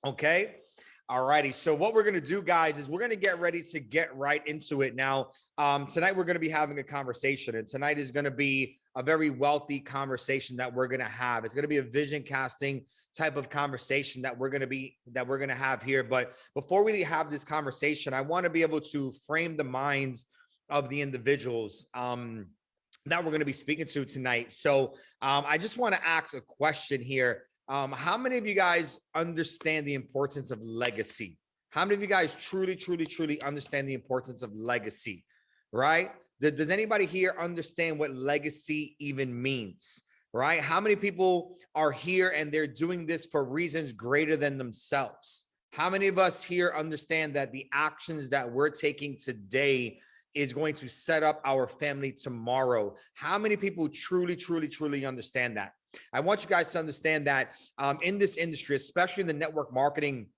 Okay. All righty. So what we're going to do, guys, is we're going to get ready to get right into it. Now, tonight we're going to be having a conversation, and tonight is going to be a very wealthy conversation that we're going to have. It's going to be a vision casting type of conversation that we're going to have here. But before we have this conversation, I want to be able to frame the minds of the individuals that we're going to be speaking to tonight. So I just want to ask a question here. How many of you guys understand the importance of legacy? How many of you guys truly understand the importance of legacy, right? Does anybody here understand what legacy even means, right? How many people are here and they're doing this for reasons greater than themselves? How many of us here understand that the actions that we're taking today is going to set up our family tomorrow? How many people truly understand that? I want you guys to understand that in this industry, especially in the network marketing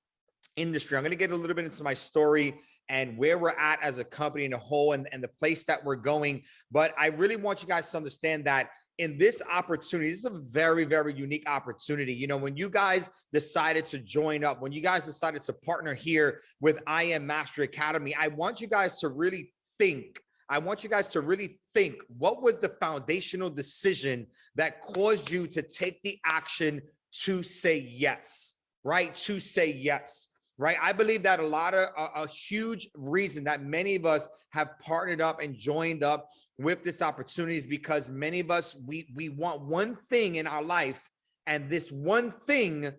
industry, I'm going to get a little bit into my story and where we're at as a company in a whole, and the place that we're going. But I really want you guys to understand that in this opportunity, this is a very unique opportunity. You know, when you guys decided to join up, when you guys decided to partner here with I Am Mastery Academy, I want you guys to really think. I want you guys to really think, what was the foundational decision that caused you to take the action to say yes, right? To say yes, right? I believe that a huge reason that many of us have partnered up and joined up with this opportunity is because many of us, we want one thing in our life, and this one thing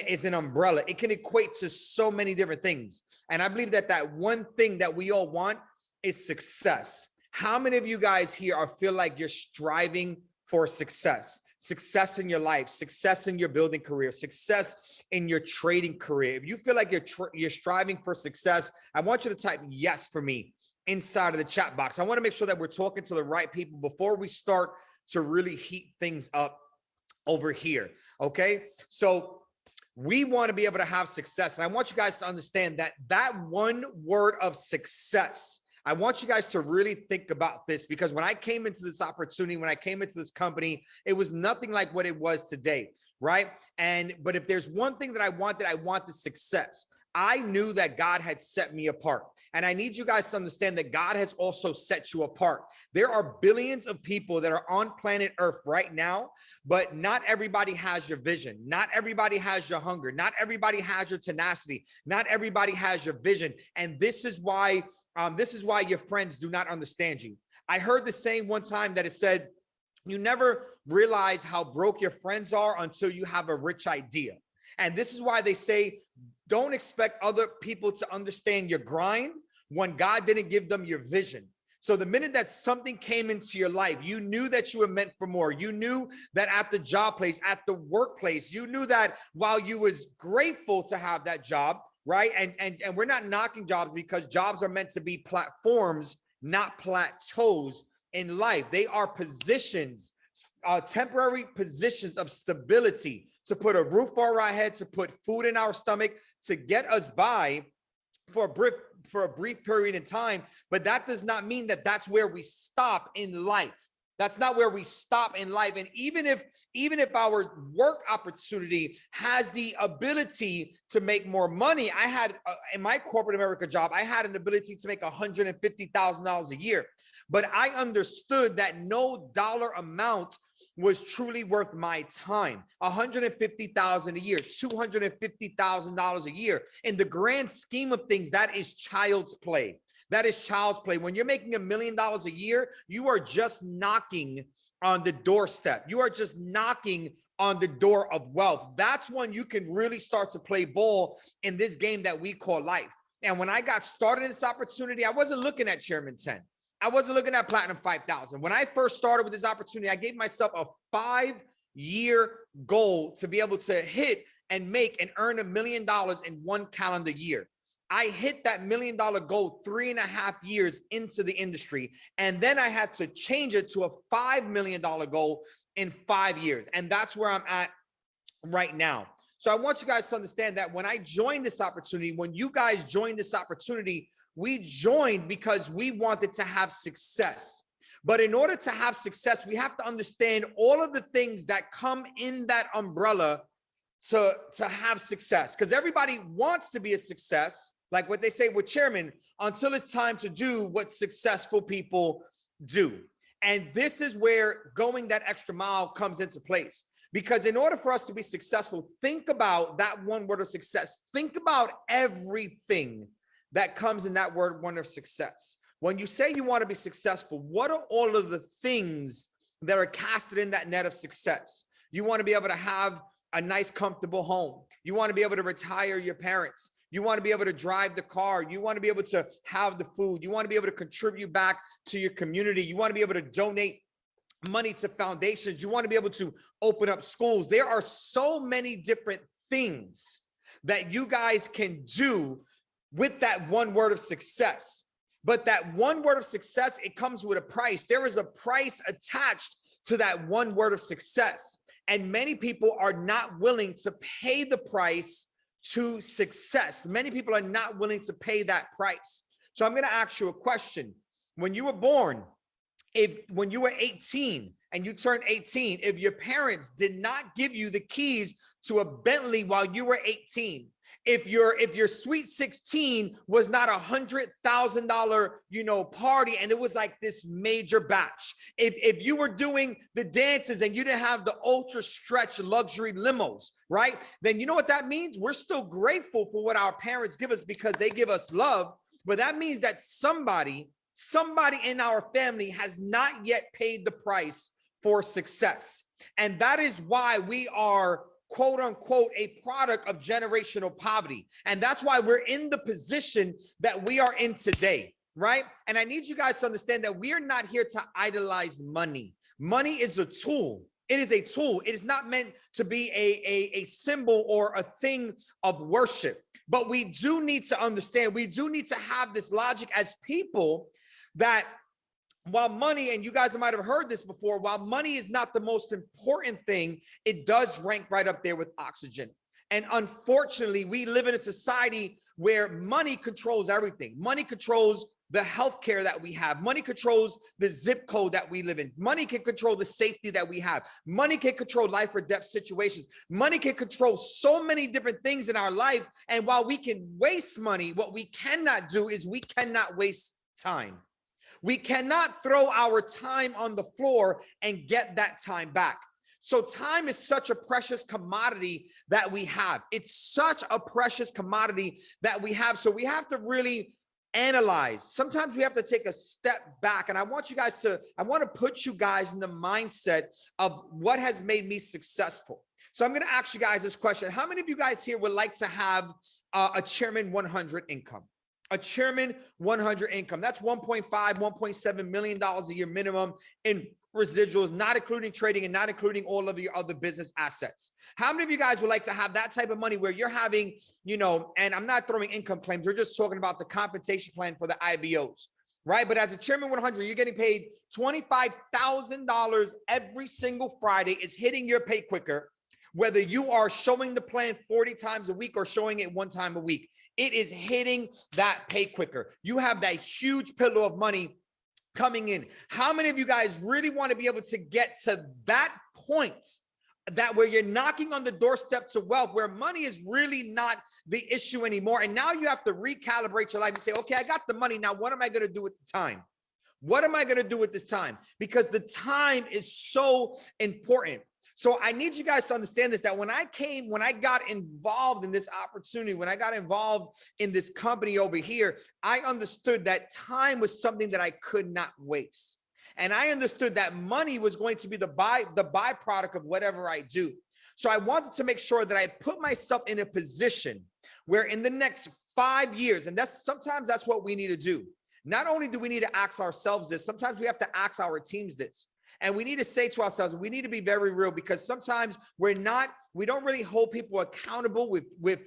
is an umbrella. It can equate to so many different things. And I believe that that one thing that we all want is success. How many of you guys here feel like you're striving for success? Success in your life, success in your building career, success in your trading career. If you feel like you're striving for success, I want you to type yes for me inside of the chat box. I want to make sure that we're talking to the right people before we start to really heat things up over here. Okay, so we want to be able to have success, and I want you guys to understand that that one word of success, I want you guys to really think about this, because when I came into this opportunity, when I came into this company, it was nothing like what it was today, right? But if there's one thing that I wanted success. I knew that God had set me apart. And I need you guys to understand that God has also set you apart. There are billions of people that are on planet Earth right now, but not everybody has your vision. Not everybody has your hunger. Not everybody has your tenacity. Not everybody has your vision. And this is why your friends do not understand you. I heard the saying one time that it said, you never realize how broke your friends are until you have a rich idea. And this is why they say, don't expect other people to understand your grind when God didn't give them your vision. So the minute that something came into your life, you knew that you were meant for more. You knew that at the job place, at the workplace, you knew that while you was grateful to have that job, right? And we're not knocking jobs, because jobs are meant to be platforms, not plateaus in life. They are positions, temporary positions of stability, to put a roof over our head, to put food in our stomach, to get us by for a brief period of time. But that does not mean that that's where we stop in life. That's not where we stop in life. And even if our work opportunity has the ability to make more money, I had in my corporate America job, I had an ability to make $150,000 a year. But I understood that no dollar amount was truly worth my time. $150,000 a year, $250,000 a year. In the grand scheme of things, that is child's play. That is child's play. When you're making $1 million a year, you are just knocking on the doorstep. You are just knocking on the door of wealth. That's when you can really start to play ball in this game that we call life. And when I got started in this opportunity, I wasn't looking at Chairman 10. I wasn't looking at Platinum 5,000. When I first started with this opportunity, I gave myself a 5-year goal to be able to hit and make and earn $1 million in one calendar year. I hit that $1 million goal 3.5 years into the industry. And then I had to change it to a $5 million goal in 5 years. And that's where I'm at right now. So I want you guys to understand that when I joined this opportunity, when you guys joined this opportunity, we joined because we wanted to have success. But in order to have success, we have to understand all of the things that come in that umbrella to have success, because everybody wants to be a success, like what they say with chairman, until it's time to do what successful people do. And this is where going that extra mile comes into place. Because in order for us to be successful, think about that one word of success. Think about everything that comes in that one of success. When you say you want to be successful, what are all of the things that are casted in that net of success? You want to be able to have a nice, comfortable home. You want to be able to retire your parents. You want to be able to drive the car. You want to be able to have the food. You want to be able to contribute back to your community. You want to be able to donate money to foundations. You want to be able to open up schools. There are so many different things that you guys can do with that one word of success. But that one word of success, it comes with a price. There is a price attached to that one word of success. And many people are not willing to pay the price to success. Many people are not willing to pay that price. So I'm going to ask you a question. When you were born, when you were 18 and you turned 18, if your parents did not give you the keys to a Bentley while you were 18, if your sweet 16 was not $100,000, party, and it was like this major batch, if you were doing the dances and you didn't have the ultra stretch luxury limos, right? Then you know what that means? We're still grateful for what our parents give us because they give us love. But that means that somebody in our family has not yet paid the price for success. And that is why we are, quote unquote, a product of generational poverty. And that's why we're in the position that we are in today, right? And I need you guys to understand that we are not here to idolize money. Money is a tool. It is a tool. It is not meant to be a symbol or a thing of worship. But we do need to understand, we do need to have this logic as people that while money, and you guys might have heard this before, while money is not the most important thing, it does rank right up there with oxygen. And unfortunately, we live in a society where money controls everything. Money controls the healthcare that we have. Money controls the zip code that we live in. Money can control the safety that we have. Money can control life or death situations. Money can control so many different things in our life. And while we can waste money, what we cannot do is we cannot waste time. We cannot throw our time on the floor and get that time back. So time is such a precious commodity that we have. It's such a precious commodity that we have. So we have to really analyze. Sometimes we have to take a step back. And I want to put you guys in the mindset of what has made me successful. So I'm going to ask you guys this question. How many of you guys here would like to have a Chairman 100 income? A Chairman 100 income. That's $1.5, $1.7 million a year minimum in residuals, not including trading and not including all of your other business assets. How many of you guys would like to have that type of money where you're having, and I'm not throwing income claims, we're just talking about the compensation plan for the IBOs, right? But as a Chairman 100, you're getting paid $25,000 every single Friday. It's hitting your pay quicker, whether you are showing the plan 40 times a week or showing it one time a week. It is hitting that pay quicker. You have that huge pillow of money coming in. How many of you guys really want to be able to get to that point, that where you're knocking on the doorstep to wealth, where money is really not the issue anymore? And now you have to recalibrate your life and say, okay, I got the money. Now, what am I going to do with the time? What am I going to do with this time? Because the time is so important. So I need you guys to understand this, that when I got involved in this opportunity, when I got involved in this company over here, I understood that time was something that I could not waste. And I understood that money was going to be the byproduct of whatever I do. So I wanted to make sure that I put myself in a position where in the next 5 years, and sometimes that's what we need to do. Not only do we need to ask ourselves this, sometimes we have to ask our teams this. And we need to say to ourselves, we need to be very real, because sometimes we don't really hold people accountable we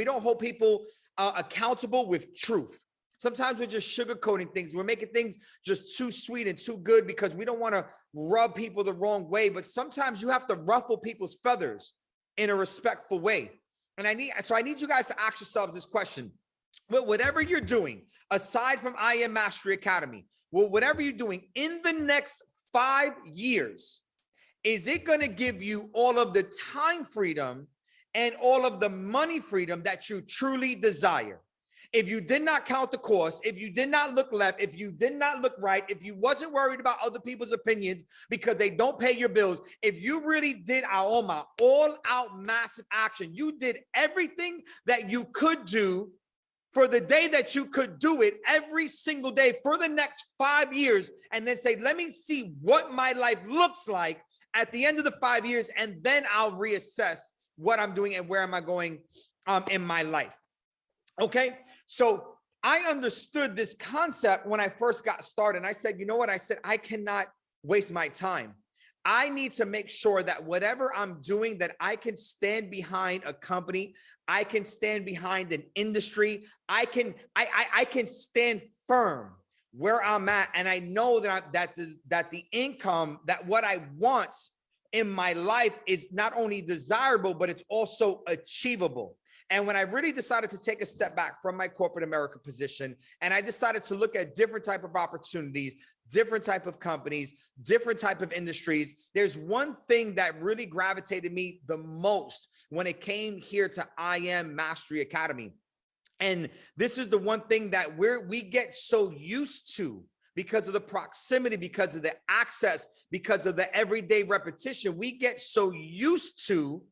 don't hold people accountable with truth. Sometimes we're just sugarcoating things. We're making things just too sweet and too good because we don't want to rub people the wrong way. But sometimes you have to ruffle people's feathers in a respectful way. And I need you guys to ask yourselves this question. Well, whatever you're doing, aside from I Am Mastery Academy, whatever you're doing in the next 5 years, is it going to give you all of the time freedom and all of the money freedom that you truly desire. If you did not count the cost, if you did not look left, if you did not look right, if you wasn't worried about other people's opinions because they don't pay your bills, if you really did all out massive action, you did everything that you could do for the day that you could do it every single day for the next 5 years, and then say, let me see what my life looks like at the end of the 5 years, and then I'll reassess what I'm doing and where am I going in my life. Okay, so I understood this concept when I first got started. And I said, you know what? I said, I cannot waste my time. I need to make sure that whatever I'm doing, that I can stand behind a company. I can stand behind an industry. I can stand firm where I'm at. And I know that the income, that what I want in my life is not only desirable, but it's also achievable. And when I really decided to take a step back from my corporate America position, and I decided to look at different type of opportunities, different type of companies, different type of industries, there's one thing that really gravitated me the most when it came here to I Am Mastery Academy. And this is the one thing that we get so used to because of the proximity, because of the access, because of the everyday repetition. We get so used to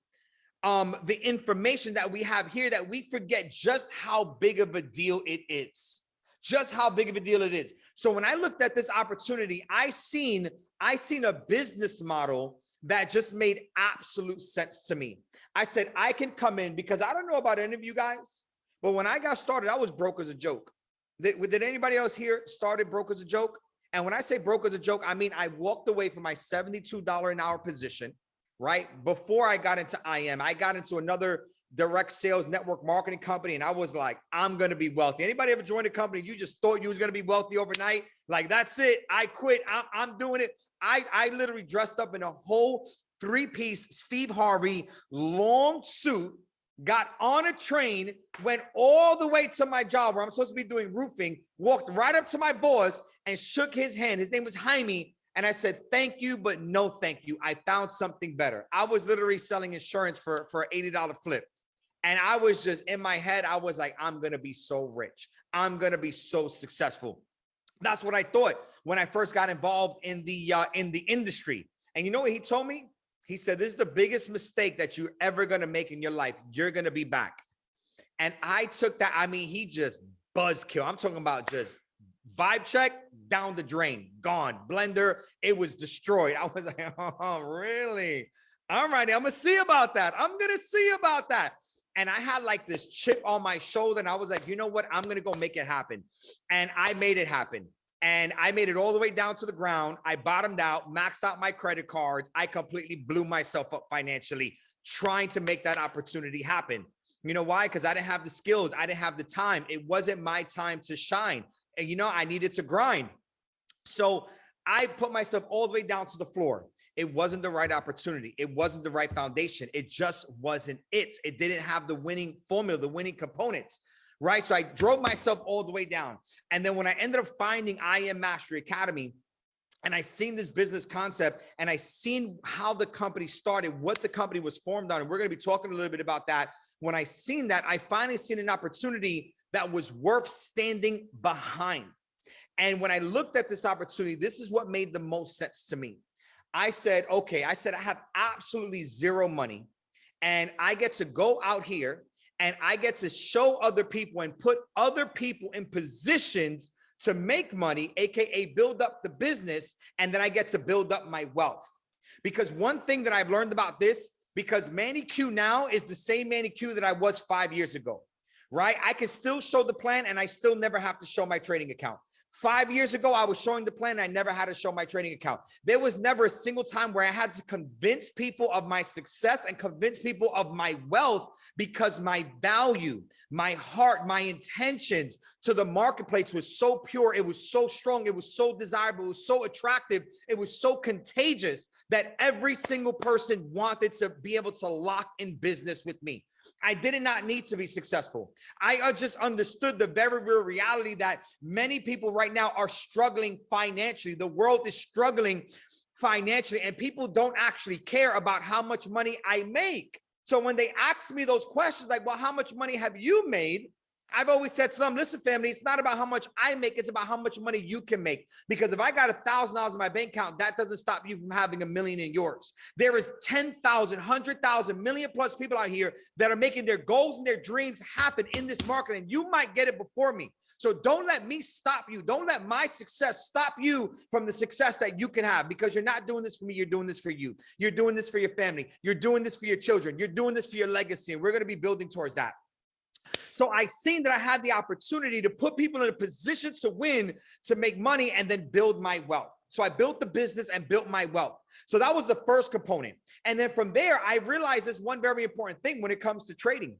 the information that we have here that we forget just how big of a deal it is. Just how big of a deal it is. So when I looked at this opportunity, I seen a business model that just made absolute sense to me. I said, I can come in, because I don't know about any of you guys, but when I got started, I was broke as a joke. Did anybody else here started broke as a joke? And when I say broke as a joke, I mean, I walked away from my $72 an hour position. Right before I got into IM, I got into another direct sales network marketing company, and I was like, I'm going to be wealthy. Anybody ever joined a company you just thought you was going to be wealthy overnight? Like, that's it. I quit. I'm doing it. I literally dressed up in a whole 3-piece Steve Harvey long suit, got on a train, went all the way to my job where I'm supposed to be doing roofing, walked right up to my boss and shook his hand. His name was Jaime. And I said, thank you, but no thank you. I found something better. I was literally selling insurance for an $80 flip. And I was just in my head, I was like, I'm going to be so rich. I'm going to be so successful. That's what I thought when I first got involved in the industry. And you know what he told me? He said, this is the biggest mistake that you're ever going to make in your life. You're going to be back. And I took that. I mean, he just buzzkill. I'm talking about just vibe check, down the drain, gone. Blender, it was destroyed. I was like, oh, really? All right, I'm going to see about that. I'm going to see about that. And I had like this chip on my shoulder, and I was like, you know what? I'm going to go make it happen. And I made it happen. And I made it all the way down to the ground. I bottomed out, maxed out my credit cards. I completely blew myself up financially trying to make that opportunity happen. You know why? Because I didn't have the skills. I didn't have the time. It wasn't my time to shine. And, you know, I needed to grind. So I put myself all the way down to the floor. It wasn't the right opportunity. It wasn't the right foundation. It just wasn't it. It didn't have the winning formula, the winning components, right? So I drove myself all the way down. And then when I ended up finding I Am Mastery Academy, and I seen this business concept, and I seen how the company started, what the company was formed on, and we're going to be talking a little bit about that. When I seen that, I finally seen an opportunity that was worth standing behind. And when I looked at this opportunity, this is what made the most sense to me. I said, okay, I have absolutely zero money, and I get to go out here and I get to show other people and put other people in positions to make money, AKA build up the business. And then I get to build up my wealth. Because one thing that I've learned about this, because Manny Q now is the same Manny Q that I was 5 years ago, right? I can still show the plan, and I still never have to show my trading account. 5 years ago, I was showing the plan, and I never had to show my trading account. There was never a single time where I had to convince people of my success and convince people of my wealth, because my value, my heart, my intentions to the marketplace was so pure. It was so strong. It was so desirable. It was so attractive. It was so contagious that every single person wanted to be able to lock in business with me. I did not need to be successful. I just understood the very real reality that many people right now are struggling financially. The world is struggling financially, and people don't actually care about how much money I make. So when they ask me those questions, like, well, how much money have you made? I've always said to them, listen, family, it's not about how much I make. It's about how much money you can make. Because if I got $1,000 in my bank account, that doesn't stop you from having $1 million in yours. There is 10,000, 100,000, million plus people out here that are making their goals and their dreams happen in this market. And you might get it before me. So don't let me stop you. Don't let my success stop you from the success that you can have, because you're not doing this for me. You're doing this for you. You're doing this for your family. You're doing this for your children. You're doing this for your legacy. And we're going to be building towards that. So I seen that I had the opportunity to put people in a position to win, to make money, and then build my wealth. So I built the business and built my wealth. So that was the first component. And then from there, I realized this one very important thing when it comes to trading.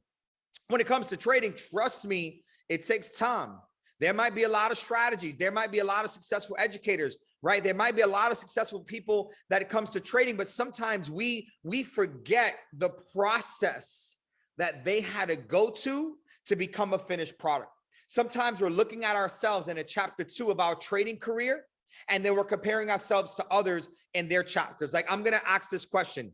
When it comes to trading, trust me, it takes time. There might be a lot of strategies. There might be a lot of successful educators, right? There might be a lot of successful people that it comes to trading, but sometimes we forget the process that they had to go to become a finished product. Sometimes we're looking at ourselves in a chapter 2 of our trading career, and then we're comparing ourselves to others in their chapters. Like, I'm going to ask this question.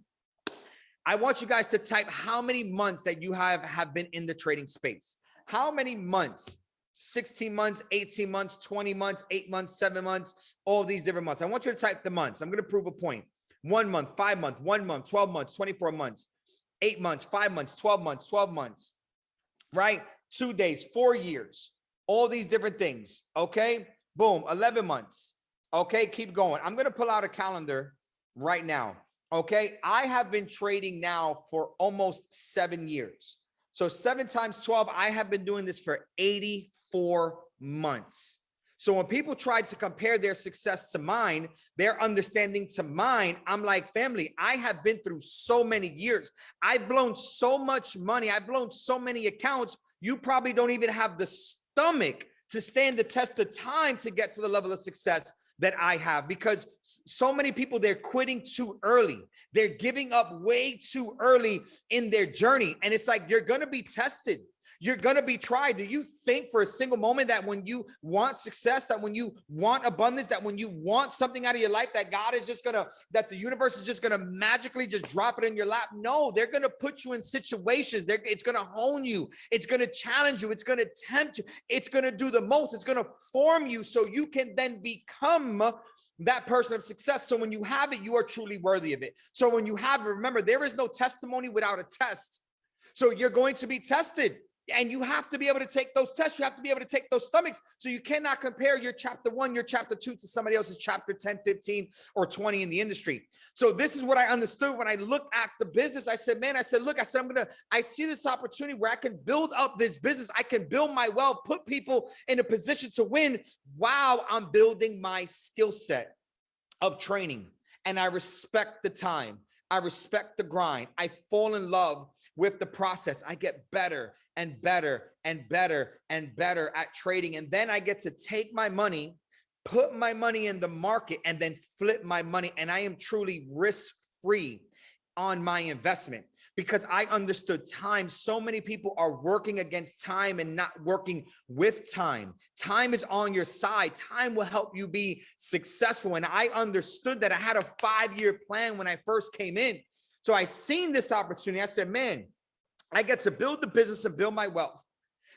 I want you guys to type how many months that you have been in the trading space. How many months? 16 months, 18 months, 20 months, 8 months, 7 months, all these different months. I want you to type the months. I'm going to prove a point. 1 month, 5 months, 1 month, 12 months, 24 months, 8 months, 5 months, 12 months, 12 months. Right? 2 days, 4 years, all these different things. Okay. Boom. 11 months. Okay. Keep going. I'm going to pull out a calendar right now. Okay. I have been trading now for almost 7 years. So 7 times 12, I have been doing this for 84 months. So when people try to compare their success to mine, their understanding to mine, I'm like, family, I have been through so many years. I've blown so much money. I've blown so many accounts. You probably don't even have the stomach to stand the test of time to get to the level of success that I have, because so many people, they're quitting too early. They're giving up way too early in their journey. And it's like, you're going to be tested. You're going to be tried. Do you think for a single moment that when you want success, that when you want abundance, that when you want something out of your life, that God is just going to, that the universe is just going to magically just drop it in your lap? No, they're going to put you in situations. It's going to hone you. It's going to challenge you. It's going to tempt you. It's going to do the most. It's going to form you so you can then become that person of success. So when you have it, you are truly worthy of it. So when you have it, remember, there is no testimony without a test. So you're going to be tested. And you have to be able to take those tests. You have to be able to take those stomachs. So you cannot compare your chapter 1, your chapter 2 to somebody else's chapter 10, 15, or 20 in the industry. So this is what I understood when I looked at the business. I said, man, I see this opportunity where I can build up this business. I can build my wealth, put people in a position to win while I'm building my skill set of training. And I respect the time. I respect the grind. I fall in love with the process. I get better and better and better and better at trading. And then I get to take my money, put my money in the market, and then flip my money. And I am truly risk-free on my investment, because I understood time. So many people are working against time and not working with time. Time is on your side. Time will help you be successful. And I understood that. I had a 5-year plan when I first came in. So I seen this opportunity. I said, man, I get to build the business and build my wealth.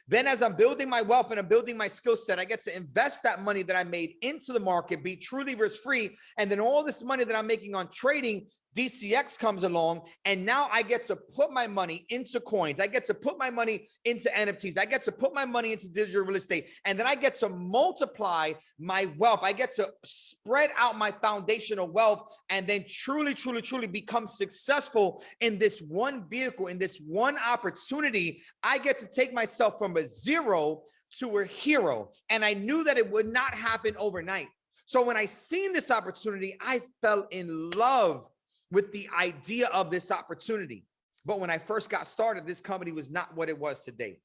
Then as I'm building my wealth and I'm building my skill set, I get to invest that money that I made into the market, be truly risk-free. And then all this money that I'm making on trading, DCX comes along, and now I get to put my money into coins. I get to put my money into NFTs. I get to put my money into digital real estate. And then I get to multiply my wealth. I get to spread out my foundational wealth and then truly, truly, truly become successful in this one vehicle, in this one opportunity. I get to take myself from a zero to a hero. And I knew that it would not happen overnight. So when I seen this opportunity, I fell in love with the idea of this opportunity. But when I first got started, this company was not what it was today.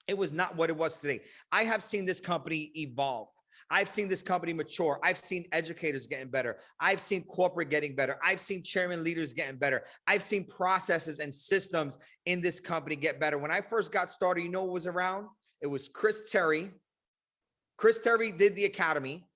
It was not what it was today. I have seen this company evolve. I've seen this company mature. I've seen educators getting better. I've seen corporate getting better. I've seen chairman leaders getting better. I've seen processes and systems in this company get better. When I first got started, you know what was around? It was Chris Terry. Chris Terry did the academy.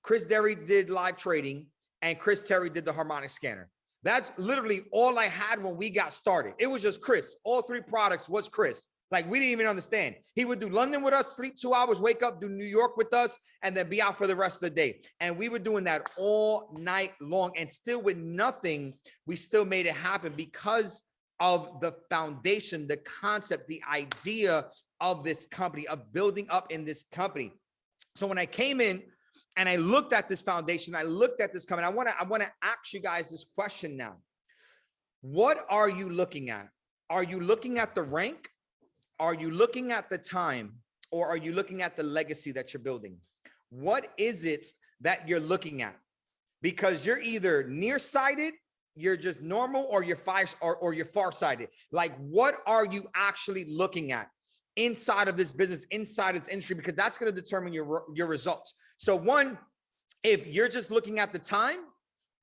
Chris Terry did live trading. And Chris Terry did the harmonic scanner. That's literally all I had when we got started. It was just Chris. All 3 products was Chris. Like, we didn't even understand. He would do London with us, sleep 2 hours, wake up, do New York with us, and then be out for the rest of the day. And we were doing that all night long. And still with nothing, we still made it happen because of the foundation, the concept, the idea of this company, of building up in this company. So when I came in and I looked at this foundation, I looked at this company, I want to ask you guys this question now. What are you looking at? Are you looking at the rank? Are you looking at the time? Or are you looking at the legacy that you're building? What is it that you're looking at? Because you're either nearsighted, you're just normal, or you're you're farsighted. Like, what are you actually looking at inside of this business, inside its industry? Because that's going to determine your results. So one, if you're just looking at the time,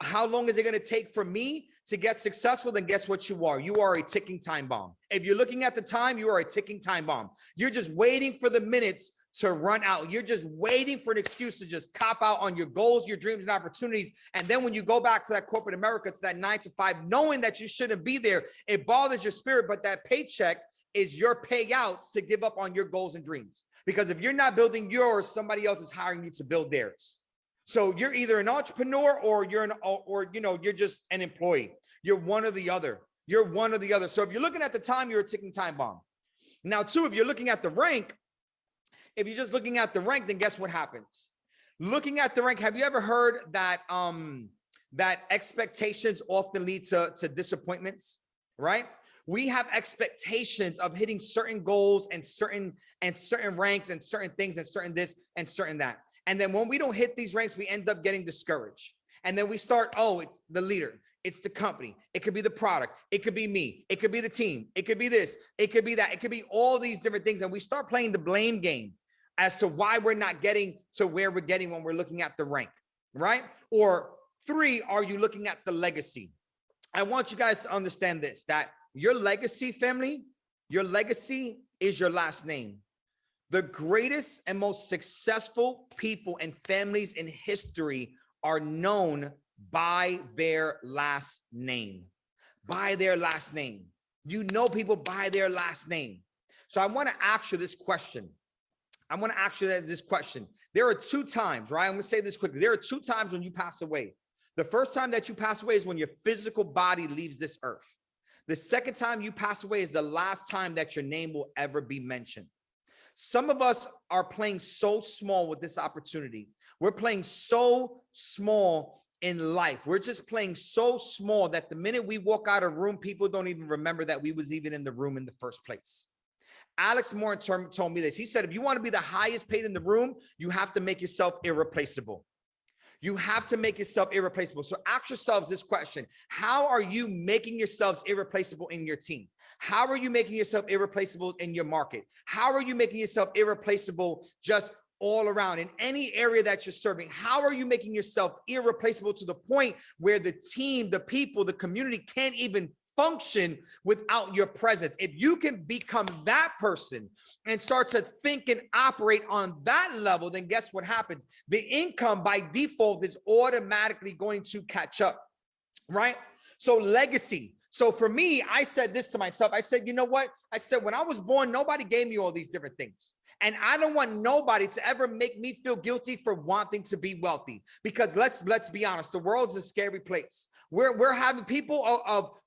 how long is it going to take for me to get successful? Then guess what you are? You are a ticking time bomb. If you're looking at the time, you are a ticking time bomb. You're just waiting for the minutes to run out. You're just waiting for an excuse to just cop out on your goals, your dreams, and opportunities. And then when you go back to that corporate America, to that 9 to 5, knowing that you shouldn't be there, it bothers your spirit. But that paycheck is your payouts to give up on your goals and dreams. Because if you're not building yours, somebody else is hiring you to build theirs. So you're either an entrepreneur or you're just an employee. You're one or the other. You're one or the other. So if you're looking at the time, you're a ticking time bomb. Now, two, if you're looking at the rank, if you're just looking at the rank, then guess what happens? Looking at the rank, have you ever heard that that expectations often lead to disappointments, right? We have expectations of hitting certain goals and certain ranks and certain things and certain this and certain that. And then when we don't hit these ranks, we end up getting discouraged. And then we start, oh, it's the leader. It's the company. It could be the product. It could be me. It could be the team. It could be this. It could be that. It could be all these different things. And we start playing the blame game as to why we're not getting to where we're getting when we're looking at the rank, right? Or three, are you looking at the legacy? I want you guys to understand this, that your legacy, family, your legacy is your last name. The greatest and most successful people and families in history are known by their last name. By their last name. You know people by their last name. So I want to ask you this question. There are 2 times, right? I'm going to say this quickly. There are 2 times when you pass away. The first time that you pass away is when your physical body leaves this earth. The second time you pass away is the last time that your name will ever be mentioned. Some of us are playing so small with this opportunity. We're playing so small in life. We're just playing so small that the minute we walk out of a room, people don't even remember that we was even in the room in the first place. Alex Morton told me this. He said, if you want to be the highest paid in the room, you have to make yourself irreplaceable. You have to make yourself irreplaceable. So ask yourselves this question. How are you making yourselves irreplaceable in your team? How are you making yourself irreplaceable in your market? How are you making yourself irreplaceable just all around in any area that you're serving? How are you making yourself irreplaceable to the point where the team, the people, the community can't even function without your presence? If you can become that person and start to think and operate on that level, then guess what happens? The income by default is automatically going to catch up, right? So legacy. So for me, I said this to myself. I said, you know what? I said, when I was born, nobody gave me all these different things. And I don't want nobody to ever make me feel guilty for wanting to be wealthy. Because let's be honest, the world's a scary place. We're having people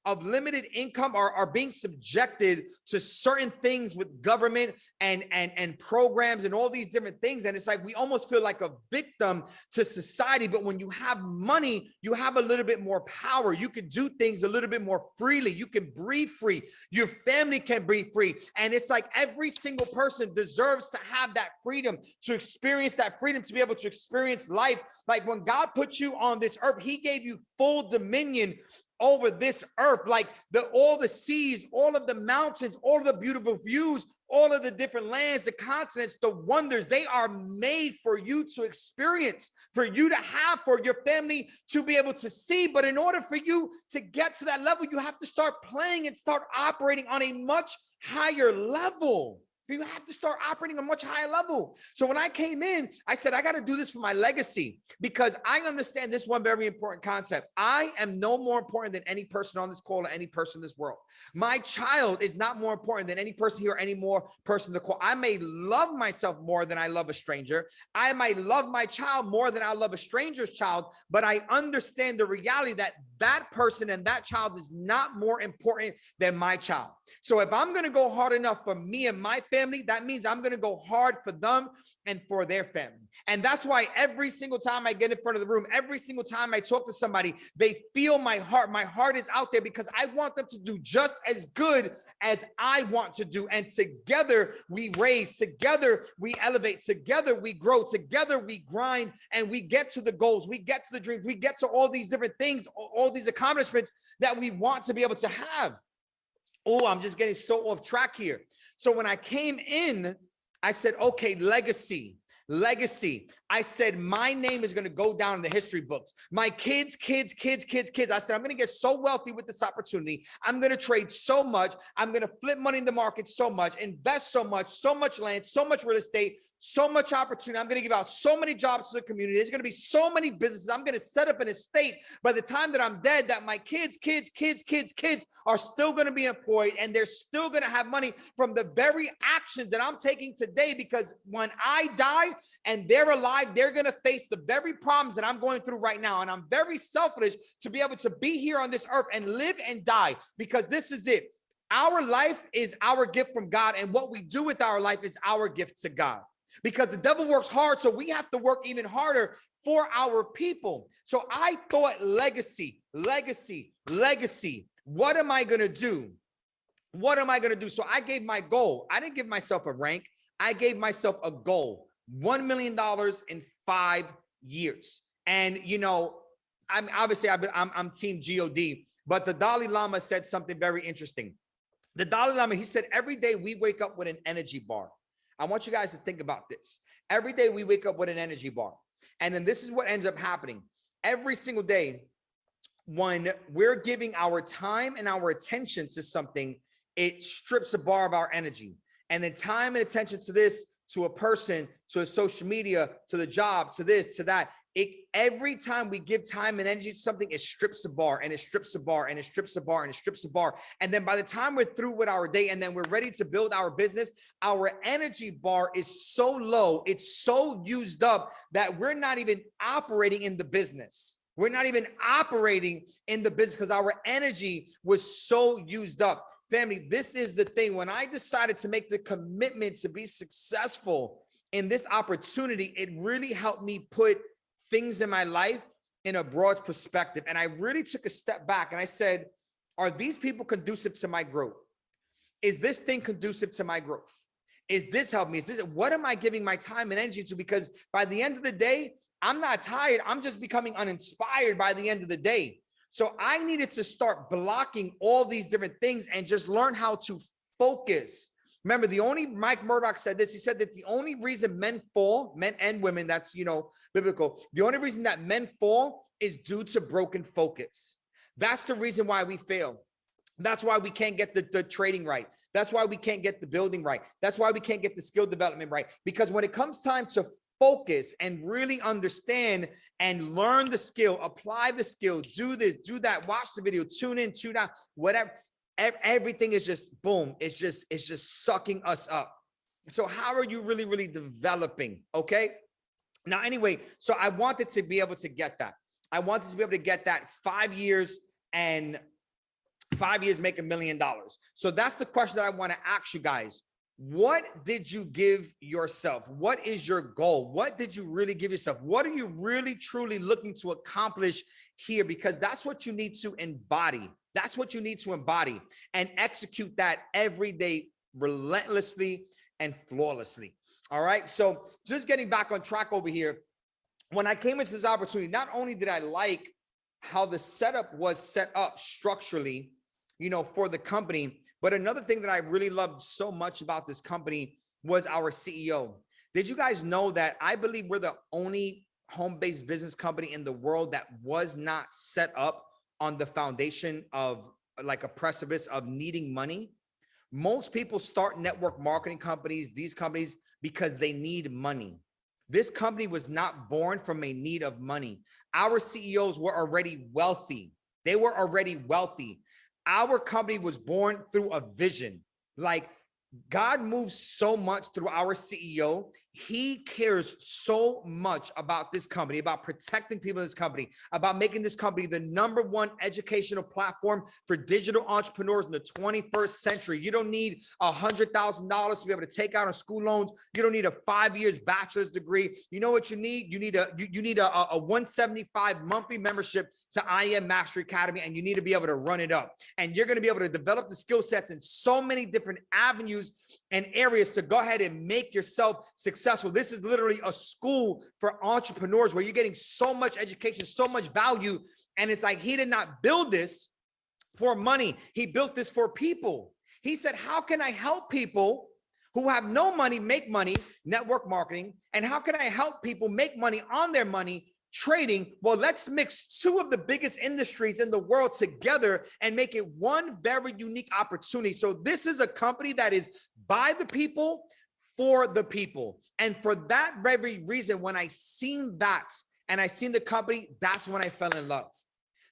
of limited income are being subjected to certain things with government and programs and all these different things. And it's like we almost feel like a victim to society. But when you have money, you have a little bit more power. You can do things a little bit more freely. You can breathe free. Your family can breathe free. And it's like every single person deserves to have that freedom, to experience that freedom, to be able to experience life. Like when God put you on this earth, he gave you full dominion over this earth, like all the seas, all of the mountains, all of the beautiful views, all of the different lands, the continents, the wonders, they are made for you to experience, for you to have, for your family to be able to see. But in order for you to get to that level, you have to start playing and start operating on a much higher level. You have to start operating a much higher level. So when I came in, I said, I got to do this for my legacy, because I understand this one very important concept. I am no more important than any person on this call or any person in this world. My child is not more important than any person here or any more person in the call. I may love myself more than I love a stranger. I might love my child more than I love a stranger's child, but I understand the reality that that person and that child is not more important than my child. So if I'm going to go hard enough for me and my family, that means I'm going to go hard for them and for their family. And that's why every single time I get in front of the room, every single time I talk to somebody, they feel my heart. My heart is out there because I want them to do just as good as I want to do. And together we raise, together we elevate, together we grow, together we grind, and we get to the goals, we get to the dreams, we get to all these different things, all these accomplishments that we want to be able to have. Oh, I'm just getting so off track here. So when I came in, I said, okay, legacy. I said, my name is going to go down in the history books. My kids. I said, I'm going to get so wealthy with this opportunity. I'm going to trade so much. I'm going to flip money in the market so much, invest so much land, so much real estate, so much opportunity. I'm going to give out so many jobs to the community. There's going to be so many businesses. I'm going to set up an estate by the time that I'm dead, that my kids are still going to be employed, and they're still going to have money from the very actions that I'm taking today. Because when I die and they're alive, they're going to face the very problems that I'm going through right now. And I'm very selfish to be able to be here on this earth and live and die, because this is it. Our life is our gift from God, and what we do with our life is our gift to God. Because the devil works hard, so we have to work even harder for our people. So I thought legacy. What am I going to do? So I gave my goal. I didn't give myself a rank. I gave myself a goal, $1 million in 5 years. And, you know, I'm team God, but the Dalai Lama said something very interesting. The Dalai Lama, he said, every day we wake up with an energy bar. I want you guys to think about this. Every day we wake up with an energy bar. And then this is what ends up happening. Every single day, when we're giving our time and our attention to something, it strips a bar of our energy. And then time and attention to this, to a person, to a social media, to the job, to this, to that. Every time we give time and energy to something, it strips the bar, and it strips the bar, and it strips the bar, and it strips the bar. And then by the time we're through with our day and then we're ready to build our business, our energy bar is so low, it's so used up that we're not even operating in the business. We're not even operating in the business because our energy was so used up. Family, this is the thing. When I decided to make the commitment to be successful in this opportunity, it really helped me put things in my life in a broad perspective. And I really took a step back and I said, are these people conducive to my growth? Is this thing conducive to my growth? Is this helping me? What am I giving my time and energy to? Because by the end of the day, I'm not tired. I'm just becoming uninspired by the end of the day. So I needed to start blocking all these different things and just learn how to focus. Remember, Mike Murdoch said this. He said that the only reason men fall, men and women, that's, biblical. The only reason that men fall is due to broken focus. That's the reason why we fail. That's why we can't get the trading right. That's why we can't get the building right. That's why we can't get the skill development right. Because when it comes time to focus and really understand and learn the skill, apply the skill, do this, do that, watch the video, tune in, tune out, whatever. Everything is just boom. It's just sucking us up. So how are you really developing? Okay. Now, anyway, so I wanted to be able to get that. I wanted to be able to get that 5 years and 5 years make $1 million. So that's the question that I want to ask you guys. What did you give yourself? What is your goal? What did you really give yourself? What are you really truly looking to accomplish here? Because that's what you need to embody. That's what you need to embody and execute that every day relentlessly and flawlessly. All right. So just getting back on track over here. When I came into this opportunity, not only did I like how the setup was set up structurally, for the company, but another thing that I really loved so much about this company was our CEO. Did you guys know that I believe we're the only home-based business company in the world that was not set up on the foundation of like a precipice of needing money? Most people start network marketing companies, these companies, because they need money. This company was not born from a need of money. Our CEOs were already wealthy. They were already wealthy. Our company was born through a vision. Like, God moves so much through our CEO. He cares so much about this company, about protecting people in this company, about making this company the #1 educational platform for digital entrepreneurs in the 21st century. You don't need $100,000 to be able to take out on school loans. You don't need a 5 years bachelor's degree. You know what you need? You need a 175 monthly membership to IM Mastery Academy, and you need to be able to run it up. And you're going to be able to develop the skill sets in so many different avenues and areas to go ahead and make yourself successful. This is literally a school for entrepreneurs where you're getting so much education, so much value. And it's like, he did not build this for money. He built this for people. He said, how can I help people who have no money make money, network marketing? And how can I help people make money on their money, trading? Well, let's mix two of the biggest industries in the world together and make it one very unique opportunity. So this is a company that is by the people, for the people. And for that very reason, when I seen that and I seen the company, that's when I fell in love.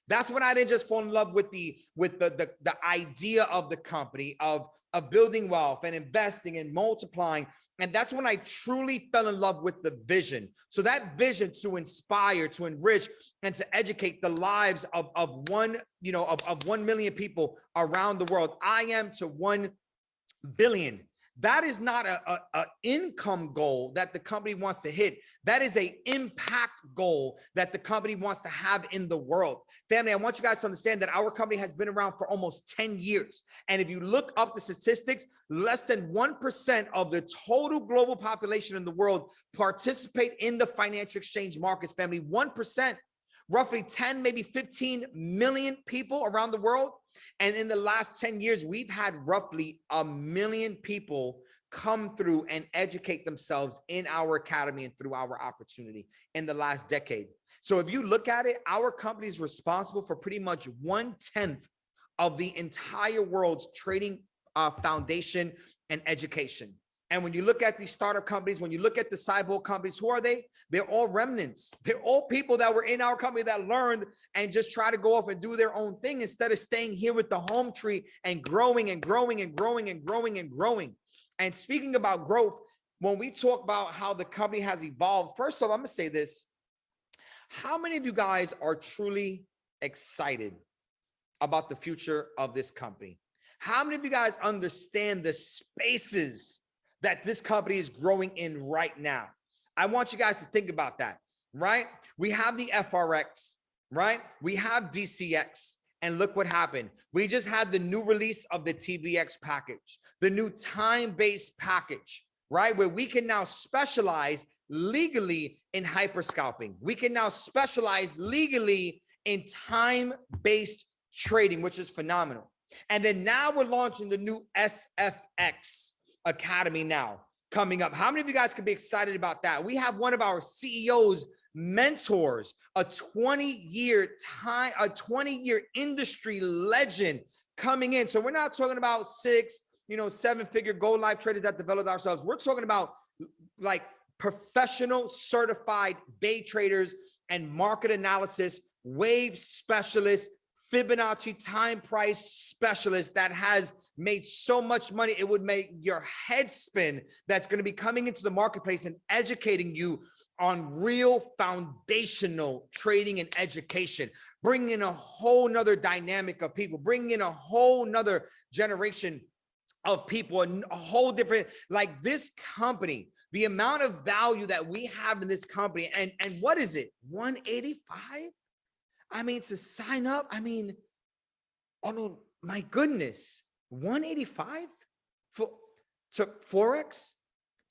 That's when I didn't just fall in love with the idea of the company, of building wealth and investing and multiplying. And that's when I truly fell in love with the vision. So that vision to inspire, to enrich, and to educate the lives of 1 million people around the world. I am to 1 billion. That is not a income goal that the company wants to hit. That is an impact goal that the company wants to have in the world. Family, I want you guys to understand that our company has been around for almost 10 years. And if you look up the statistics, less than 1% of the total global population in the world participate in the financial exchange markets, family. 1%. Roughly 10, maybe 15 million people around the world. And in the last 10 years, we've had roughly 1 million people come through and educate themselves in our academy and through our opportunity in the last decade. So if you look at it, our company is responsible for pretty much 1/10 of the entire world's trading foundation and education. And when you look at these startup companies, when you look at the cyborg companies, who are they? They're all remnants. They're all people that were in our company that learned and just try to go off and do their own thing instead of staying here with the home tree and growing and growing and growing and growing and growing. And speaking about growth, when we talk about how the company has evolved, first of all, I'm going to say this. How many of you guys are truly excited about the future of this company? How many of you guys understand the spaces that this company is growing in right now? I want you guys to think about that, right? We have the FRX, right? We have DCX, and look what happened. We just had the new release of the TBX package, the new time-based package, right? Where we can now specialize legally in hyper scalping. We can now specialize legally in time-based trading, which is phenomenal. And then now we're launching the new SFX Academy now coming up. How many of you guys can be excited about that? We have one of our CEO's mentors, a 20-year industry legend coming in. So we're not talking about 6, 7-figure gold life traders that developed ourselves. We're talking about like professional certified day traders and market analysis, wave specialists, Fibonacci time price specialist that has made so much money it would make your head spin, that's going to be coming into the marketplace and educating you on real foundational trading and education, bringing in a whole nother dynamic of people, bringing in a whole nother generation of people, and a whole different, like this company, the amount of value that we have in this company. And what is it? 185? I mean, to sign up, I mean, my goodness, 185 to Forex,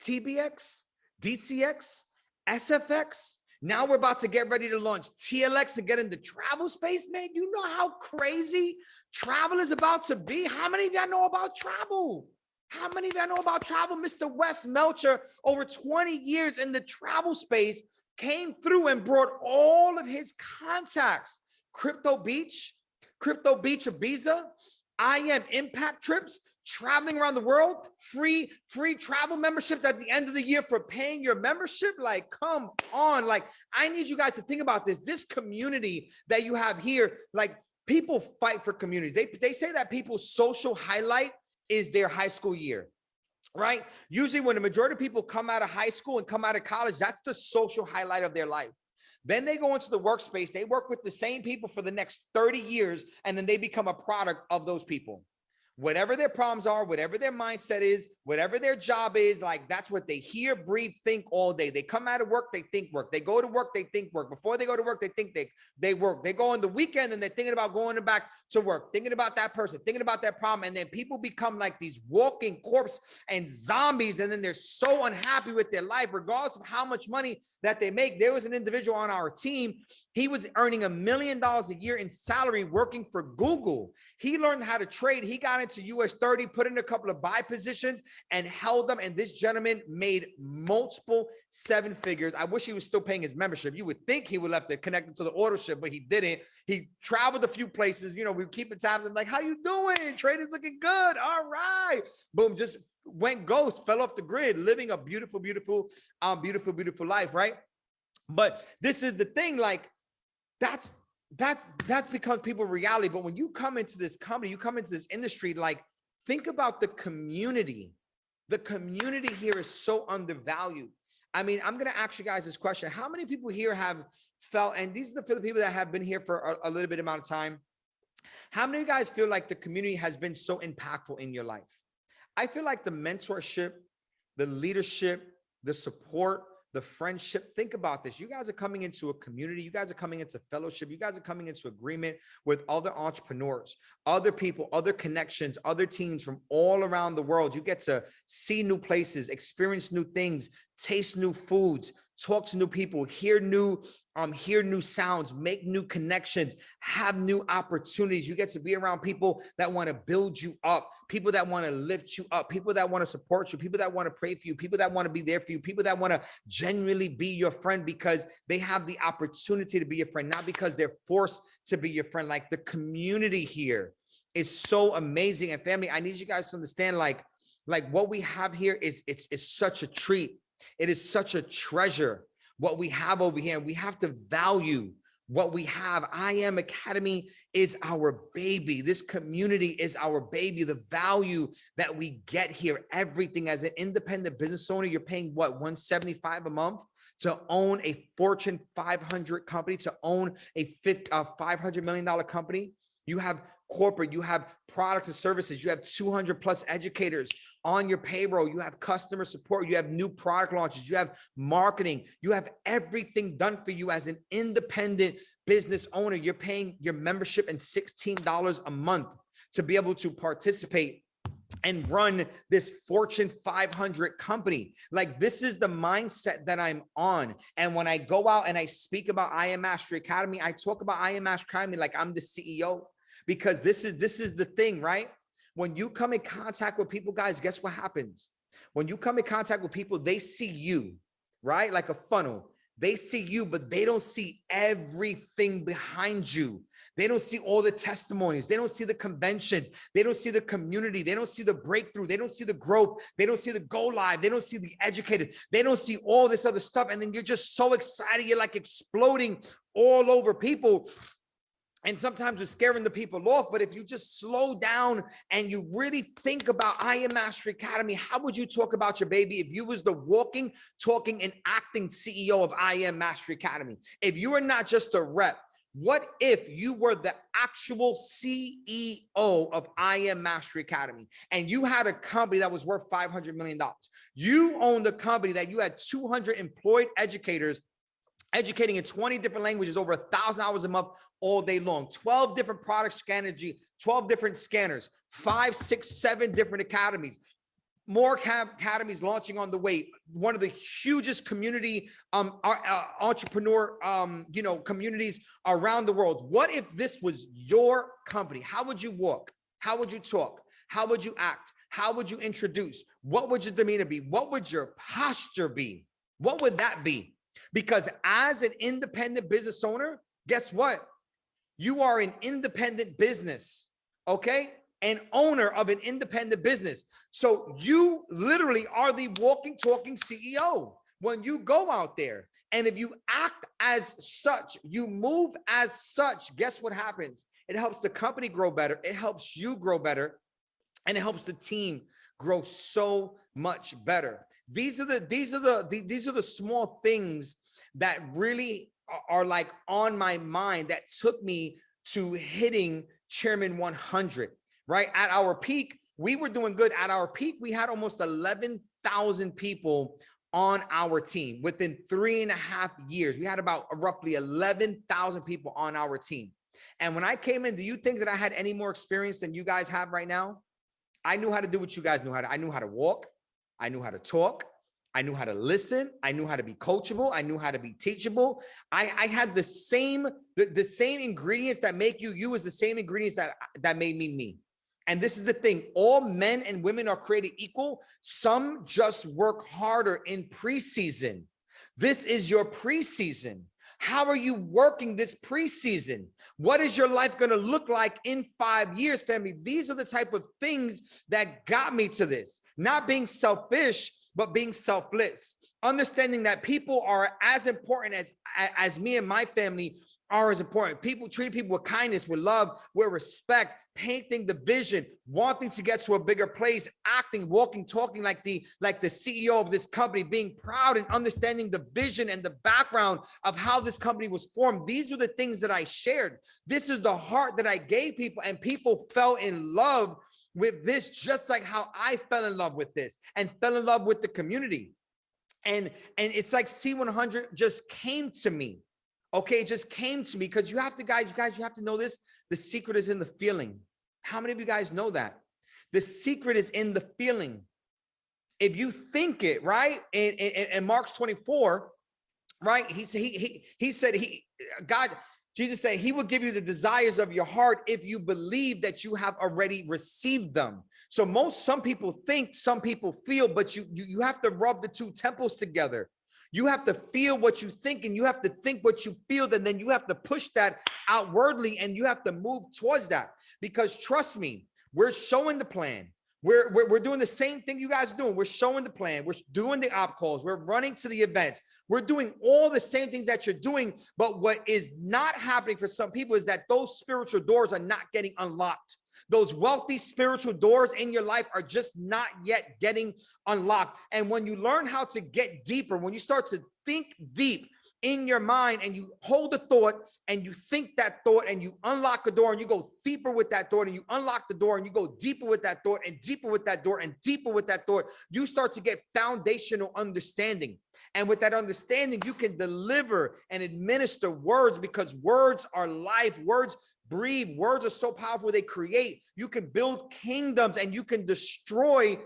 TBX, DCX, SFX. Now we're about to get ready to launch TLX and get into travel space, man. You know how crazy travel is about to be. How many of y'all know about travel? How many of y'all know about travel? Mr. Wes Melcher, over 20 years in the travel space, came through and brought all of his contacts. Crypto Beach Ibiza, IM Impact Trips, traveling around the world, free travel memberships at the end of the year for paying your membership. Like, come on. Like, I need you guys to think about this community that you have here. Like, people fight for communities. They say that people's social highlight is their high school year, right? Usually when the majority of people come out of high school and come out of college, that's the social highlight of their life. Then they go into the workspace, they work with the same people for the next 30 years, and then they become a product of those people. Whatever their problems are, whatever their mindset is, whatever their job is, like that's what they hear, breathe, think all day. They come out of work, they think work. They go to work, they think work. Before they go to work, they think they work. They go on the weekend and they're thinking about going back to work, thinking about that person, thinking about that problem. And then people become like these walking corpse and zombies. And then they're so unhappy with their life, regardless of how much money that they make. There was an individual on our team. He was earning $1 million a year in salary working for Google. He learned how to trade. He got into US 30, put in a couple of buy positions and held them. And this gentleman made multiple 7 figures. I wish he was still paying his membership. You would think he would left it connected to the order ship, but he didn't. He traveled a few places. You know, we keep in tabs. I'm like, how you doing? Trading's looking good. All right. Boom. Just went ghost, fell off the grid, living a beautiful, beautiful life. Right. But this is the thing. Like, that's becomes people's reality. But when you come into this company, you come into this industry, like, think about the community. The community here is so undervalued. I mean, I'm going to ask you guys this question. How many people here have felt, and these are for the people that have been here for a little bit amount of time. How many of you guys feel like the community has been so impactful in your life? I feel like the mentorship, the leadership, the support, the friendship. Think about this. You guys are coming into a community. You guys are coming into fellowship. You guys are coming into agreement with other entrepreneurs, other people, other connections, other teams from all around the world. You get to see new places, experience new things, taste new foods, talk to new people, hear new sounds, make new connections, have new opportunities. You get to be around people that want to build you up, people that want to lift you up, people that want to support you, people that want to pray for you, people that want to be there for you, people that want to genuinely be your friend because they have the opportunity to be your friend, not because they're forced to be your friend. Like, the community here is so amazing. And family, I need you guys to understand, like what we have here is such a treat. It is such a treasure what we have over here, and we have to value what we have. I Am Academy is our baby. This community is our baby. The value that we get here, everything. As an independent business owner, you're paying what, $175 a month to own a Fortune 500 company, to own a $500 million company. You have corporate, you have products and services, you have 200 plus educators on your payroll, you have customer support, you have new product launches, you have marketing, you have everything done for you as an independent business owner. You're paying your membership and $16 a month to be able to participate and run this Fortune 500 company. Like, this is the mindset that I'm on. And when I go out and I speak about I Am Mastery Academy, I talk about I Am Mastery Academy like I'm the CEO. Because this is the thing, right? When you come in contact with people, guys, guess what happens? When you come in contact with people, they see you, right? Like a funnel. They see you, but they don't see everything behind you. They don't see all the testimonies. They don't see the conventions. They don't see the community. They don't see the breakthrough. They don't see the growth. They don't see the go live. They don't see the educated. They don't see all this other stuff. And then you're just so excited. You're like exploding all over people. And sometimes we're scaring the people off. But if you just slow down and you really think about I Am Mastery Academy, how would you talk about your baby if you was the walking, talking, and acting CEO of I Am Mastery Academy? If you are not just a rep, what if you were the actual CEO of I Am Mastery Academy and you had a company that was worth $500 million? You owned a company that you had 200 employed educators educating in 20 different languages, over 1,000 hours a month, all day long, 12 different product strategy, 12 different scanners, 5, 6, 7 different academies, more academies launching on the way. One of the hugest community entrepreneur communities around the world. What if this was your company? How would you walk? How would you talk? How would you act? How would you introduce? What would your demeanor be? What would your posture be? What would that be? Because as an independent business owner, guess what? You are an independent business, okay? and owner of an independent business. So you literally are the walking, talking CEO when you go out there. And if you act as such, you move as such, guess what happens? It helps the company grow better. It helps you grow better. And it helps the team grow so much better. These are the small things that really are like on my mind that took me to hitting Chairman 100, right? At our peak, we were doing good. At our peak, we had almost 11,000 people on our team. Within 3.5 years, we had about roughly 11,000 people on our team. And when I came in, do you think that I had any more experience than you guys have right now? I knew how to do what you guys knew how to. I knew how to walk. I knew how to talk. I knew how to listen. I knew how to be coachable. I knew how to be teachable. I had the same ingredients that make you is the same ingredients that made me. And this is the thing. All men and women are created equal. Some just work harder in preseason. This is your preseason. How are you working this preseason? What is your life going to look like in 5 years, family? These are the type of things that got me to this. Not being selfish, but being selfless. Understanding that people are as important as me and my family are as important. People treat people with kindness, with love, with respect, painting the vision, wanting to get to a bigger place, acting, walking, talking like the CEO of this company, being proud and understanding the vision and the background of how this company was formed. These were the things that I shared. This is the heart that I gave people, and people fell in love with this, just like how I fell in love with this and fell in love with the community. And it's like C100 just came to me. Okay, it just came to me because you have to, guys, you have to know this. The secret is in the feeling. How many of you guys know that? The secret is in the feeling. If you think it, right? In Mark 24, right? He said, Jesus said he will give you the desires of your heart if you believe that you have already received them. So some people think, some people feel, but you have to rub the two temples together. You have to feel what you think, and you have to think what you feel, and then you have to push that outwardly, and you have to move towards that. Because trust me, we're showing the plan. We're doing the same thing you guys are doing. We're showing the plan. We're doing the op calls. We're running to the events. We're doing all the same things that you're doing. But what is not happening for some people is that those spiritual doors are not getting unlocked. Those wealthy spiritual doors in your life are just not yet getting unlocked. And when you learn how to get deeper, when you start to think deep in your mind and you hold a thought and you think that thought and you unlock the door and you go deeper with that thought and you unlock the door and you go deeper with that thought and deeper with that door and deeper with that thought, you start to get foundational understanding. And with that understanding, you can deliver and administer words, because words are life. Words breathe. Words are so powerful. They create. You can build kingdoms and you can destroy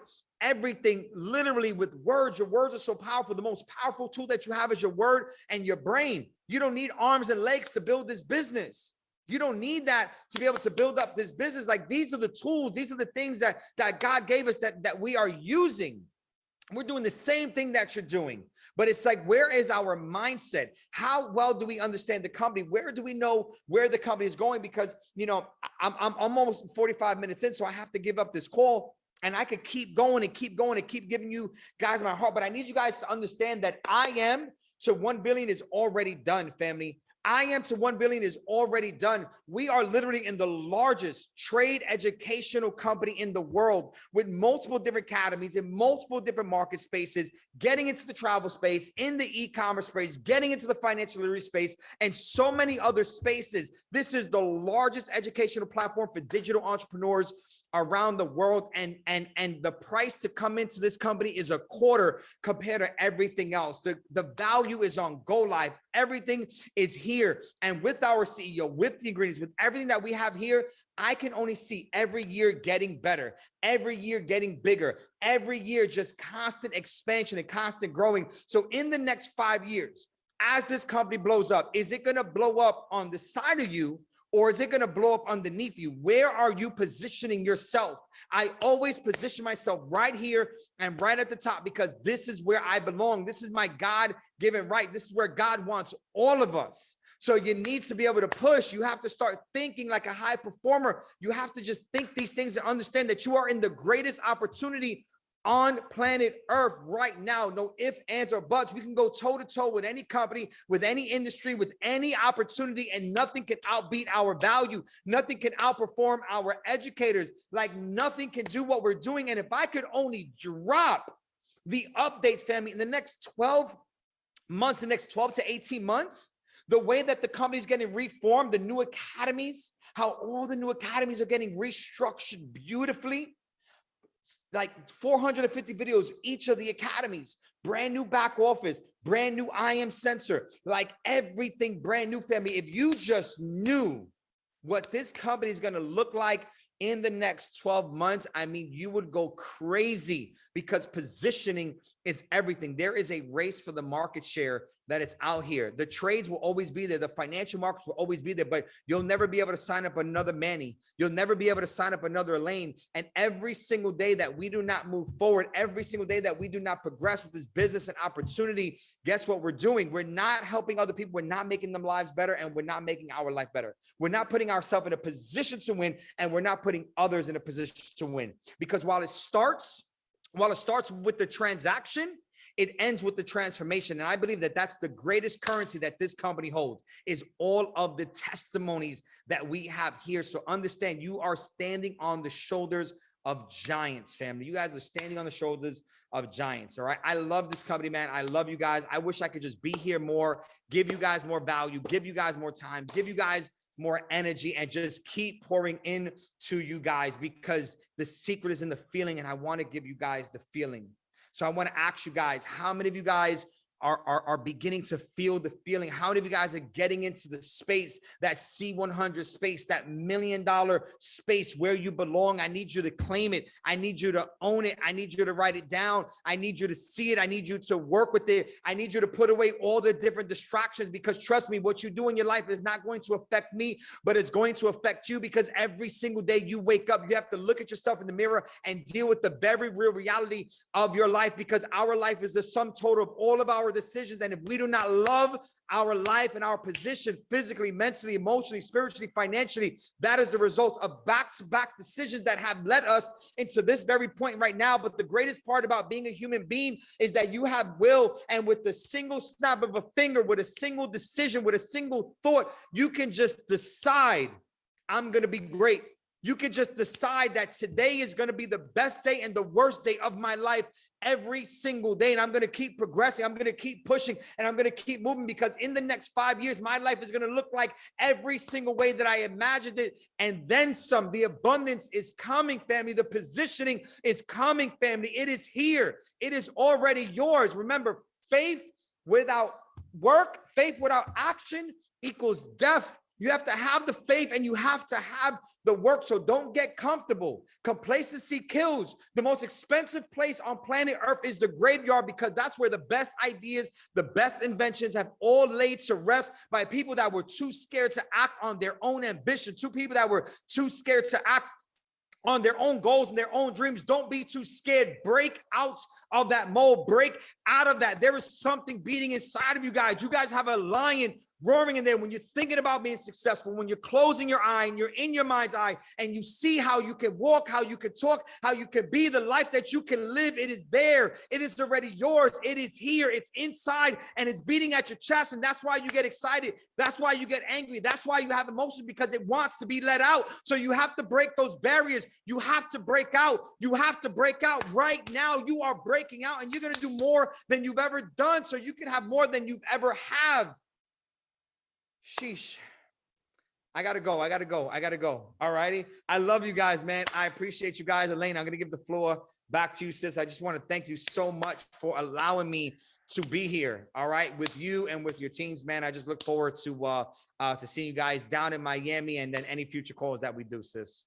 everything literally with words. Your words are so powerful. The most powerful tool that you have is your word and your brain. You don't need arms and legs to build this business. You don't need that to be able to build up this business. Like, these are the tools. These are the things that God gave us that we are using. We're doing the same thing that you're doing, but it's like, where is our mindset? How well do we understand the company? Where do we know where the company is going? Because, I'm almost 45 minutes in, so I have to give up this call, and I could keep going and keep going and keep giving you guys my heart. But I need you guys to understand that I am to 1 billion is already done, family. I am to 1 billion is already done. We are literally in the largest trade educational company in the world, with multiple different academies in multiple different market spaces, getting into the travel space, in the e-commerce space, getting into the financial literacy space, and so many other spaces. This is the largest educational platform for digital entrepreneurs around the world. And the price to come into this company is a quarter compared to everything else. The value is on Go Live. Everything is here. And with our CEO, with the ingredients, with everything that we have here, I can only see every year getting better, every year getting bigger, every year just constant expansion and constant growing. So in the next 5 years, as this company blows up, is it going to blow up on the side of you, or is it going to blow up underneath you? Where are you positioning yourself? I always position myself right here and right at the top, because this is where I belong. This is my God-given right. This is where God wants all of us. So you need to be able to push. You have to start thinking like a high performer. You have to just think these things and understand that you are in the greatest opportunity on planet Earth right now. No ifs, ands, or buts. We can go toe to toe with any company, with any industry, with any opportunity, and nothing can outbeat our value. Nothing can outperform our educators. Like nothing can do what we're doing. And if I could only drop the updates, family, in the next 12 months, the next 12 to 18 months, the way that the company's getting reformed, the new academies, how all the new academies are getting restructured beautifully, like 450 videos, each of the academies, brand new back office, brand new IM sensor, like everything brand new, family. If you just knew what this company is going to look like in the next 12 months, I mean, you would go crazy, because positioning is everything. There is a race for the market share that it's out here. The trades will always be there. The financial markets will always be there, but you'll never be able to sign up another Manny. You'll never be able to sign up another Elaine. And every single day that we do not move forward, every single day that we do not progress with this business and opportunity, guess what we're doing? We're not helping other people. We're not making them lives better, and we're not making our life better. We're not putting ourselves in a position to win, and we're not putting others in a position to win. Because while it starts with the transaction, it ends with the transformation. And I believe that that's the greatest currency that this company holds, is all of the testimonies that we have here. So understand, you are standing on the shoulders of giants, family. You guys are standing on the shoulders of giants. All right. I love this company, man. I love you guys. I wish I could just be here more, give you guys more value, give you guys more time, give you guys more energy, and just keep pouring in to you guys, because the secret is in the feeling, and I want to give you guys the feeling. So I want to ask you guys, how many of you guys are beginning to feel the feeling? How many of you guys are getting into the space, that C100 space, that $1 million space where you belong? I need you to claim it. I need you to own it. I need you to write it down. I need you to see it. I need you to work with it. I need you to put away all the different distractions, because trust me, what you do in your life is not going to affect me, but it's going to affect you, because every single day you wake up, you have to look at yourself in the mirror and deal with the very real reality of your life, because our life is the sum total of all of our decisions. And if we do not love our life and our position physically, mentally, emotionally, spiritually, financially, that is the result of back-to-back decisions that have led us into this very point right now. But the greatest part about being a human being is that you have will, and with the single snap of a finger, with a single decision, with a single thought, you can just decide, I'm going to be great. You can just decide that today is going to be the best day and the worst day of my life every single day. And I'm going to keep progressing. I'm going to keep pushing, and I'm going to keep moving, because in the next 5 years, my life is going to look like every single way that I imagined it. And then some. The abundance is coming, family. The positioning is coming, family. It is here. It is already yours. Remember, faith without work, faith without action equals death. You have to have the faith, and you have to have the work. So don't get comfortable. Complacency kills. The most expensive place on planet Earth is the graveyard, because that's where the best ideas, the best inventions have all laid to rest by people that were too scared to act on their own ambition, two people that were too scared to act on their own goals and their own dreams. Don't be too scared. Break out of that mold. Break out of that. There is something beating inside of you guys. You guys have a lion roaring in there. When you're thinking about being successful, when you're closing your eye and you're in your mind's eye, and you see how you can walk, how you can talk, how you can be the life that you can live, it is there. It is already yours. It is here. It's inside, and it's beating at your chest. And that's why you get excited. That's why you get angry. That's why you have emotion, because it wants to be let out. So you have to break those barriers. You have to break out. You have to break out right now. You are breaking out, and you're going to do more than you've ever done, so you can have more than you've ever have. Sheesh. I gotta go. All righty. I love you guys, man. I appreciate you guys. Elaine, I'm gonna give the floor back to you, sis. I just want to thank you so much for allowing me to be here. All right, with you and with your teams, man. I just look forward to seeing you guys down in Miami, and then any future calls that we do, sis.